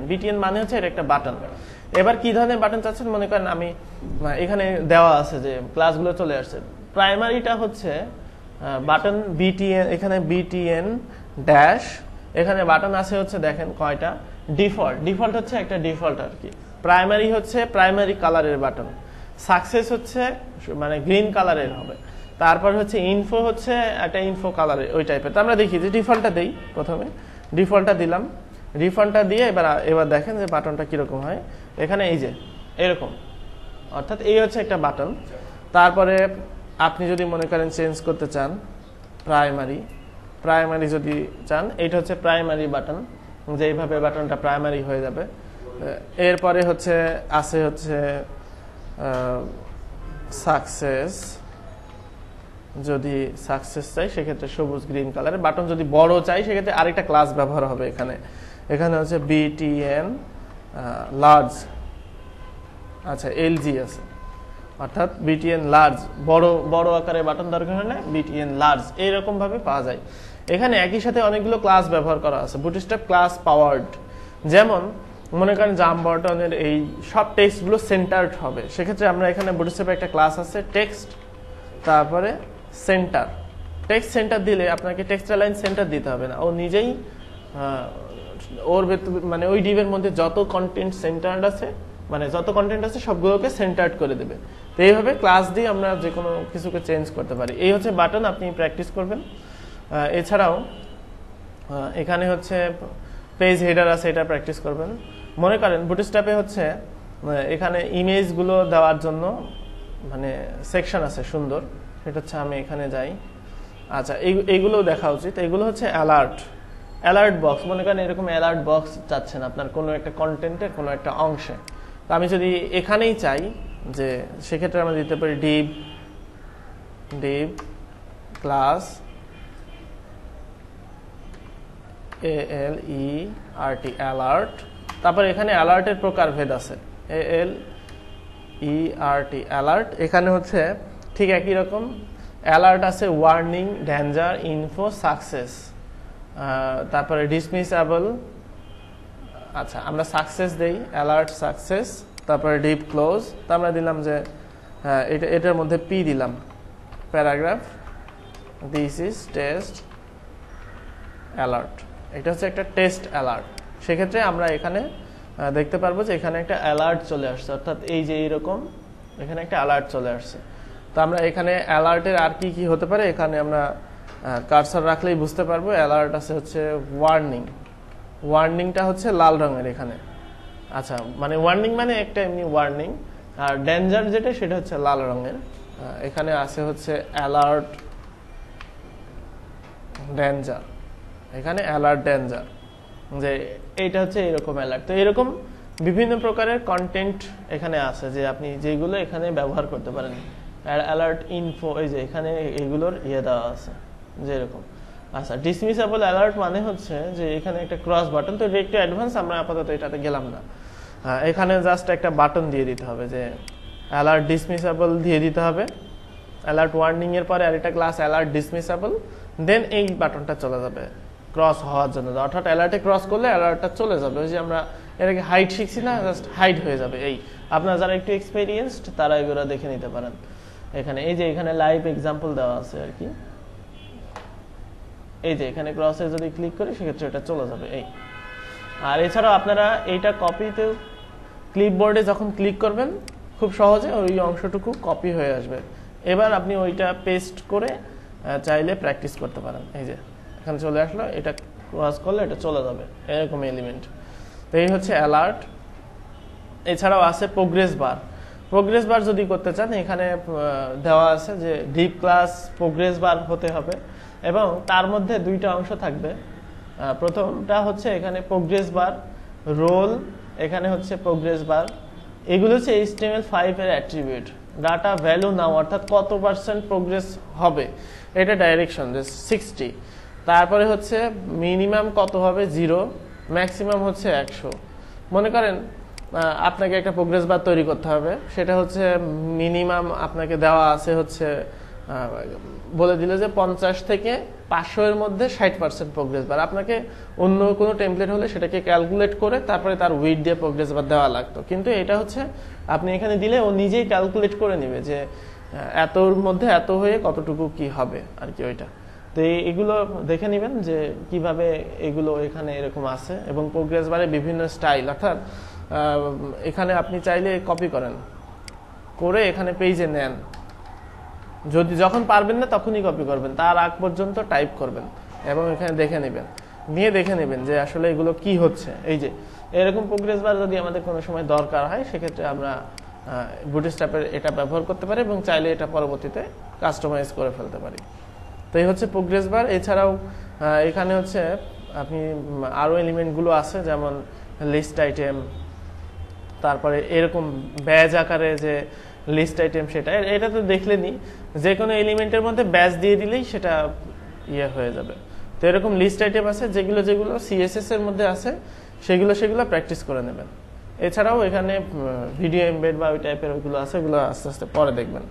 বিটিএন মানে হচ্ছে এটা একটা বাটন। এবার কি ধরনের বাটন চাচ্ছেন, মনে করেন আমি এখানে দেওয়া আছে যে ক্লাসগুলো চলে আসছে। প্রাইমারিটা হচ্ছে বাটন বিটিএন, এখানে বিটিএন ড্যাশ, এখানে বাটন আছে হচ্ছে দেখেন কয়টা, ডিফল্ট হচ্ছে একটা ডিফল্ট আর কি। প্রাইমারি হচ্ছে প্রাইমারি কালারের বাটন, সাকসেস হচ্ছে মানে গ্রিন কালারের হবে, তারপর হচ্ছে ইনফো হচ্ছে একটা ইনফো কালারের ওই টাইপের। তো আমরা দেখি যে ডিফল্টটা দেই, প্রথমে ডিফল্টটা দিলাম, ডিফল্টটা দিয়ে এবার দেখেন যে বাটনটা কিরকম হয়। এখানে এই যে এরকম, অর্থাৎ এই হচ্ছে একটা বাটন। তারপরে আপনি যদি মনে করেন চেঞ্জ করতে চান প্রাইমারি যদি চান, এটা হচ্ছে প্রাইমারি বাটন, যে এইভাবে বাটনটা প্রাইমারি হয়ে যাবে। এরপরে হচ্ছে সাকসেস, যদি সাকসেস চাই সেক্ষেত্রে সবুজ গ্রিন কালারের বাটন। যদি বড় চাই সেক্ষেত্রে আরেকটা ক্লাস ব্যবহার হবে এখানে হচ্ছে বিটিএন লার্জ, আচ্ছা এলজি আছে, অর্থাৎ বিটিএন লার্জ, বড় আকারের বাটন দরকার হলে বিটিএন লার্জ, এইরকম ভাবে পাওয়া যায়। এখানে একই সাথে অনেকগুলো ক্লাস ব্যবহার করা আছে, বুটস্ট্র্যাপ ক্লাস পাওয়ার্ড। যেমন মনে করেন জাম বাটনের এই সব টেক্সটগুলো সেন্টার্ড হবে, সেক্ষেত্রে আমরা এখানে বুটস্ট্র্যাপে একটা ক্লাস আছে টেক্সট, তারপরে সেন্টার। টেক্সট সেন্টার দিলে আপনাকে টেক্সট লাইন সেন্টার দিতে হবে না, ও নিজেই ওর মানে ওই ডিভের মধ্যে যত কন্টেন্ট সেন্টার্ড আছে, মানে যত কন্টেন্ট আছে সবগুলোকে সেন্টার্ড করে দেবে। তো এইভাবে ক্লাস দিয়ে আমরা যে কোনো কিছুকে চেঞ্জ করতে পারি। এই হচ্ছে বাটন, আপনি প্র্যাকটিস করবেন। এছাড়াও এখানে হচ্ছে পেজ হেডার আছে, এটা প্র্যাকটিস করবেন। মনে করেন বুটস্ট্র্যাপে হচ্ছে এখানে ইমেজগুলো দেওয়ার জন্য মানে সেকশন আছে সুন্দর, সেটা হচ্ছে আমি এখানে যাই। আচ্ছা, এইগুলো দেখা উচিত। এগুলো হচ্ছে অ্যালার্ট বক্স। মনে করেন এরকম অ্যালার্ট বক্স চাচ্ছেন আপনার কোনো একটা কন্টেন্টের কোনো একটা অংশে। তো আমি যদি এখানেই চাই, যে সেক্ষেত্রে আমরা দিতে পারি ডিভ ক্লাস ALERT অ্যালার্ট। তারপর এখানে অ্যালার্টের প্রকারভেদ আছে, ALERT অ্যালার্ট। এখানে হচ্ছে ঠিক একই রকম অ্যালার্ট আছে ওয়ার্নিং, ডেঞ্জার, ইনফো, সাকসেস, তারপরে ডিসমিসেবল। আচ্ছা, আমরা সাকসেস দেই, অ্যালার্ট সাকসেস, তারপরে ডিপ ক্লোজ। তো আমরা দিলাম যে এটার মধ্যে পি দিলাম, paragraph, this is test alert. এটা হচ্ছে একটা টেস্ট অ্যালার্ট। সেক্ষেত্রে আমরা এখানে দেখতে পারবো যে এখানে একটা অ্যালার্ট চলে আসছে, অর্থাৎ এই যে এইরকম এখানে একটা অ্যালার্ট চলে আসছে। তো আমরা এখানে অ্যালার্টের আর কি কি হতে পারে এখানে আমরা কার্সর রাখলেই বুঝতে পারবো। অ্যালার্ট আছে হচ্ছে ওয়ার্নিংটা হচ্ছে লাল রঙের এখানে। আচ্ছা, মানে ওয়ার্নিং মানে একটা এমনি ওয়ার্নিং। আর ডেঞ্জার যেটা সেটা হচ্ছে লাল রঙের। এখানে আছে হচ্ছে অ্যালার্ট ডেঞ্জার, এখানে অ্যালার্ট ডেঞ্জার, যে এইটা হচ্ছে এরকম অ্যালার্ট। তো এরকম বিভিন্ন প্রকারের কন্টেন্ট এখানে আছে যে আপনি যেগুলো এখানে ব্যবহার করতে পারেন। অ্যালার্ট ইনফো, এই যে এখানে এগুলোর দেওয়া আছে যেরকম। আচ্ছা, ডিসমিসেবল অ্যালার্ট মানে হচ্ছে যে এখানে একটা ক্রস বাটন। তো এটা একটু অ্যাডভান্স, আমরা আপাতত এটাতে গেলাম না। এখানে জাস্ট একটা বাটন দিয়ে দিতে হবে যে অ্যালার্ট ডিসমিসেবল দিয়ে দিতে হবে। অ্যালার্ট ওয়ার্নিং এর পরে আরেকটা ক্লাস অ্যালার্ট ডিসমিসেবল, দেন এই বাটনটা চলে যাবে ক্রস হওয়ার জন্য। অর্থাৎ অ্যালার্টে ক্রস করলে অ্যালার্টটা চলে যাবে। ওই যে আমরা এটাকে হাইড শিখছি না, জাস্ট হাইড হয়ে যাবে। এই আপনারা যারা একটু এক্সপেরিয়েন্সড তারা এগুলো দেখে নিতে পারেন। এখানে এই যে এখানে লাইভ এক্সাম্পল দেওয়া আছে আর কি। এই যে এখানে ক্রসে যদি ক্লিক করি সেক্ষেত্রে এটা চলে যাবে। এই আর এছাড়াও আপনারা এইটা কপিতে ক্লিপবোর্ডে যখন ক্লিক করবেন খুব সহজে ওই অংশটুকু কপি হয়ে আসবে। এবার আপনি ওইটা পেস্ট করে চাইলে প্র্যাকটিস করতে পারেন। এই যে এখানে চলে আসলো, এটা ক্রস করলে এটা চলে যাবে এরকম এলিমেন্ট। তো এই হচ্ছে অ্যালার্ট। এছাড়াও আছে প্রোগ্রেস বার যদি করতে চান এখানে দেওয়া আছে যে ডিপ ক্লাস প্রোগ্রেস বার হতে হবে এবং তার মধ্যে দুইটা অংশ থাকবে। প্রথমটা হচ্ছে এখানে প্রোগ্রেস বার রোল, এখানে হচ্ছে প্রোগ্রেস বার। এগুলো হচ্ছে HTML5 এর অ্যাট্রিবিউট। ডাটা ভ্যালু নাও, অর্থাৎ কত % প্রোগ্রেস হবে, এটা ডাইরেকশন যে 60। তারপরে হচ্ছে মিনিমাম কত হবে 0, ম্যাক্সিমাম হচ্ছে 100। মনে করেন আপনাকে একটা প্রোগ্রেস বার তৈরি করতে হবে, সেটা হচ্ছে মিনিমাম আপনাকে দেওয়া আছে হচ্ছে বলে দিলে যে 50 থেকে 500 এর মধ্যে 60% প্রোগ্রেস বার। আপনাকে অন্য কোনো টেমপ্লেট হলে সেটাকে ক্যালকুলেট করে তারপরে তার উইথ দিয়ে প্রোগ্রেস বার দেওয়া লাগতো, কিন্তু এটা হচ্ছে আপনি এখানে দিলে ও নিজেই ক্যালকুলেট করে নেবে যে এতর মধ্যে এত হয়ে কতটুকু কি হবে আর কি ওইটা। তো এগুলো দেখে নেবেন যে কিভাবে এগুলো এখানে এরকম আছে এবং প্রোগ্রেস বারে বিভিন্ন স্টাইল। অর্থাৎ এখানে আপনি চাইলে কপি করেন করে এখানে পেজে নেন, যখন পারবেন না তখনই কপি করবেন, তার আগ পর্যন্ত টাইপ করবেন এবং এখানে দেখে নেবেন যে আসলে এগুলো কি হচ্ছে। এই যে এরকম প্রোগ্রেস বার যদি আমাদের কোনো সময় দরকার হয় সেক্ষেত্রে আমরা বুটস্ট্র্যাপের এটা ব্যবহার করতে পারি এবং চাইলে এটা পরবর্তীতে কাস্টমাইজ করে ফেলতে পারি। তো এই হচ্ছে প্রোগ্রেস বার। এছাড়াও এখানে হচ্ছে আপনি আরো এলিমেন্টগুলো আছে, যেমন লিস্ট আইটেম, তারপরে এরকম ব্যাজ আকারে যে লিস্ট আইটেম, সেটা এটা তো দেখলেনি, যে কোনো এলিমেন্টের মধ্যে ব্যাজ দিয়ে দিলেই সেটা হয়ে যাবে। তো এরকম লিস্ট আইটেম আছে যেগুলো CSS এর মধ্যে আছে, সেগুলো প্র্যাকটিস করে নেবেন। এছাড়াও এখানে ভিডিও এমবেড বা ওই টাইপের ওইগুলো আছে, ওগুলো আস্তে আস্তে পরে দেখবেন।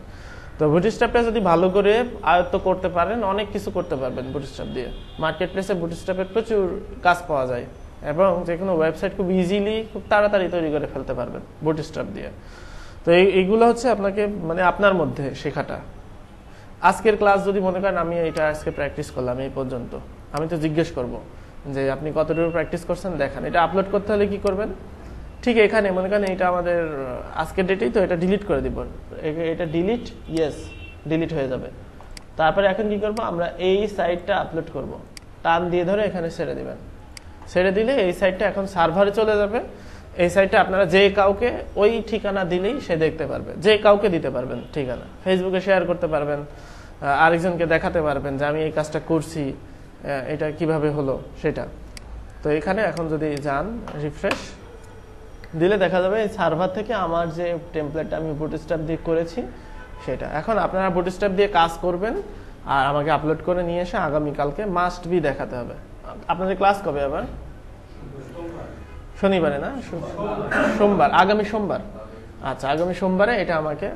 তো বুটস্ট্র্যাপটা যদি ভালো করে আয়ত্ত করতে পারেন অনেক কিছু করতে পারবেন বুটস্ট্র্যাপ দিয়ে। মার্কেট প্লেসে বুটস্ট্র্যাপের প্রচুর কাজ পাওয়া যায় এবং যে কোনো ওয়েবসাইট খুব ইজিলি খুব তাড়াতাড়ি তৈরি করে ফেলতে পারবেন বুটস্ট্র্যাপ দিয়ে। তো এইগুলো হচ্ছে আপনাকে মানে আপনার মধ্যে শেখাটা। আজকের ক্লাস যদি মনে করেন আমি এটা আজকে প্র্যাকটিস করলাম এই পর্যন্ত, আমি তো জিজ্ঞেস করব যে আপনি কতটুকু প্র্যাকটিস করছেন দেখান। এটা আপলোড করতে হলে কি করবেন, ঠিক এখানে মনে করেন এটা আমাদের আজকের ডেটেই তো, এটা ডিলিট করে দিব। এটা ডিলিট হয়ে যাবে। তারপরে এখন কি করব, আমরা এই সাইটটা আপলোড করব, টান দিয়ে ধরে এখানে ছেড়ে দিবেন। ছেড়ে দিলে এই সাইটটা এখন সার্ভারে চলে যাবে এই সাইটটা আপনারা যে কাউকে ওই ঠিকানা দিলেই সে দেখতে পারবে, যে কাউকে দিতে পারবেন ঠিকানা, ফেসবুকে শেয়ার করতে পারবেন, আরেকজনকে দেখাতে পারবেন যে আমি এই কাজটা করছি, এটা কিভাবে হলো সেটা। তো এখানে এখন যদি যান রিফ্রেশ দিলে দেখা যাবে এই সার্ভার থেকে আমার যে টেমপ্লেটটা আমি বুটস্ট্র্যাপ দিয়ে করেছি সেটা। এখন আপনারা বুটস্ট্র্যাপ দিয়ে কাজ করবেন আর আমাকে আপলোড করে নিয়ে এসে আগামীকালকে মাস্ট বি দেখাতে হবে। আপনাদের ক্লাস কবে আবার? শনিবারে না, সোমবার, আগামী সোমবার। আচ্ছা, আগামী সোমবারে এটা আমাকে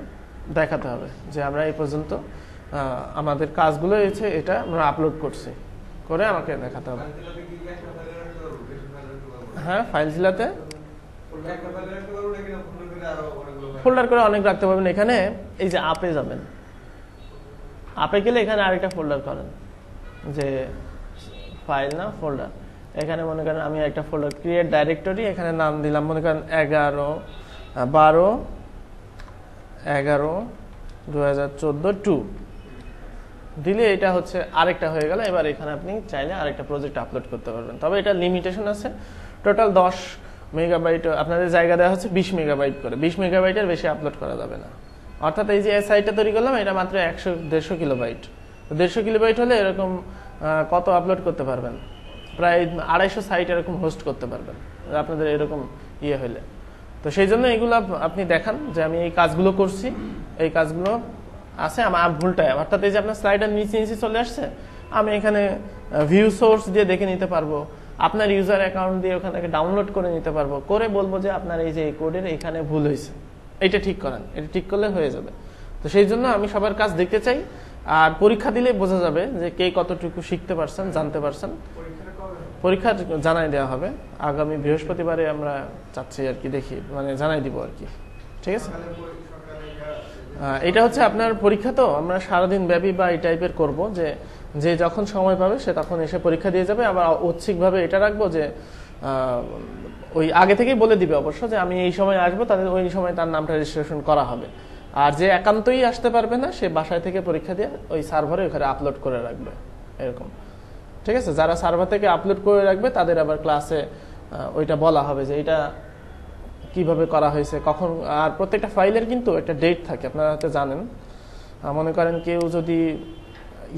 দেখাতে হবে যে আমরা এই পর্যন্ত আমাদের কাজগুলো হয়েছে, এটা আমরা আপলোড করছি, করে আমাকে দেখাতে হবে। হ্যাঁ, ফাইল জিলাতে ফোল্ডার করে অনেক রাখতে পারবেন। এখানে এই যে আপে যাবেন, আপে গেলে এখানে আরেকটা ফোল্ডার করেন, যে ফাইল না ফোল্ডার। এখানে মনে করেন আমি একটা ফোল্ডার ক্রিয়েট ডাইরেক্টরি, এখানে নাম দিলাম মনে করেন 11/12/2014 দিলে এটা হচ্ছে আরেকটা হয়ে গেল। এবার এখানে আপনি চাইলে আরেকটা প্রজেক্ট আপলোড করতে পারবেন, তবে এটা লিমিটেশন আছে। টোটাল 10 মেগাবাইট আপনাদের জায়গা দেওয়া হচ্ছে 20 মেগাবাইট করে, 20 মেগাবাইটের বেশি আপলোড করা যাবে না। অর্থাৎ এই যে সাইটটা তৈরি করলাম এটা মাত্র 150 কিলোবাইট। 150 কিলোবাইট হলে এরকম কত আপলোড করতে পারবেন? প্রায় 250 সাইট এরকম হোস্ট করতে পারবেন আপনাদের এরকম ইয়ে হলে। তো সেই জন্য এগুলো আপনি দেখান যে আমি এই কাজগুলো করছি, এই কাজগুলো আছে আমার ভুলটাই। অর্থাৎ এই যে আপনার স্লাইডার নিচে নিচে চলে আসছে, আমি এখানে ভিউ সোর্স দিয়ে দেখে নিতে পারবো, আপনার ইউজার অ্যাকাউন্ট দিয়ে ওখান থেকে ডাউনলোড করে নিতে পারবো, করে বলবো যে আপনার এই যে এই কোডের এখানে ভুল হয়েছে, এটা ঠিক করেন, এটা ঠিক করলে হয়ে যাবে। তো সেই জন্য আমি সবার কাজ দেখতে চাই, আর পরীক্ষা দিলে বোঝা যাবে যে কে কতটুকু শিখতে পারছেন, জানতে পারছেন। পরীক্ষা জানাই দেওয়া হবে আগামী বৃহস্পতিবারে, আমরা চাচ্ছি আর কি, দেখি মানে জানাই দিব আর কি, ঠিক আছে। এটা হচ্ছে আপনার পরীক্ষা, তো আমরা সারাদিন ব্যাপী বা এই টাইপের করবো, যে যে যখন সময় পাবে সে তখন এসে পরীক্ষা দিয়ে যাবে। আবার ঐচ্ছিকভাবে এটা রাখবো যে ওই আগে থেকেই বলে দিবে অবশ্য যে আমি এই সময় আসবো, তাদের ওই সময় তার নামটা রেজিস্ট্রেশন করা হবে। আর যে একান্তই আসতে পারবে না সে বাসায় থেকে পরীক্ষা দিয়ে ওই সার্ভারে ওখানে আপলোড করে রাখবে, এরকম, ঠিক আছে। যারা সার্ভার থেকে আপলোড করে রাখবে তাদের আবার ক্লাসে ওইটা বলা হবে যে এটা কিভাবে করা হয়েছে, কখন। আর প্রত্যেকটা ফাইলের কিন্তু একটা ডেট থাকে, আপনারা হয়তো জানেন। মনে করেন কেউ যদি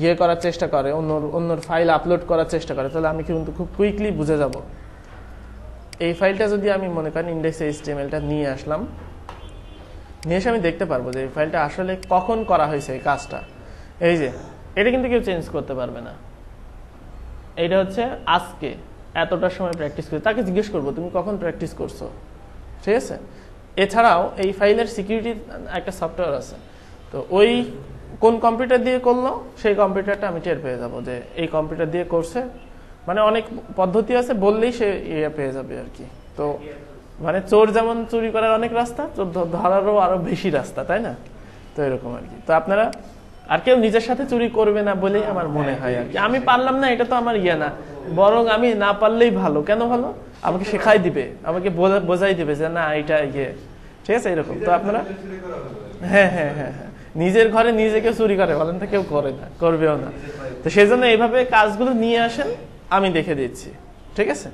ইয়ে করার চেষ্টা করে, অন্যর ফাইল আপলোড করার চেষ্টা করে, তাহলে আমি কিন্তু খুব কুইকলি বুঝে যাব। এই ফাইলটা যদি আমি মনে করেন index.html-টা নিয়ে আসলাম, নিয়ে এসে আমি দেখতে পারবো যে এই ফাইলটা আসলে কখন করা হয়েছে এই কাজটা। এই যে এটা কিন্তু কেউ চেঞ্জ করতে পারবে না। এইটা হচ্ছে আজকে এতটার সময় প্র্যাকটিস করি, তাকে জিজ্ঞেস করবো তুমি কখন প্র্যাকটিস করছো, ঠিক আছে। এছাড়াও এই ফাইলের সিকিউরিটি একটা সফটওয়্যার আছে, তো ওই কোন কম্পিউটার দিয়ে করলো সেই কম্পিউটারটা আমি টের পেয়ে যাব যে এই কম্পিউটার দিয়ে করছে। মানে অনেক পদ্ধতি আছে, বললেই সে ইয়ে পেয়ে যাবে আর কি। তো মানে চোর যেমন চুরি করার অনেক রাস্তা, চোর ধরারও আরো বেশি রাস্তা, তাই না? তো এরকম আর কি। তো আপনারা আর কেউ নিজের সাথে চুরি করবে না বলেই আমার মনে হয় আর কি। আমি পারলাম না এটা তো আমার ইয়ে না, বরং আমি না পারলেই ভালো। কেন ভালো? আমাকে শেখাই দিবে, আমাকে বোঝাই দিবে যে না এটা ইয়ে, ঠিক আছে, এরকম। তো আপনারা হ্যাঁ হ্যাঁ হ্যাঁ হ্যাঁ নিজের ঘরে নিজেকে চুরি করে বলেন তো, কেউ করে না, করবেও না। তো সেই জন্য এইভাবে কাজগুলো নিয়ে আসেন, আমি দেখে দিচ্ছি, ঠিক আছে।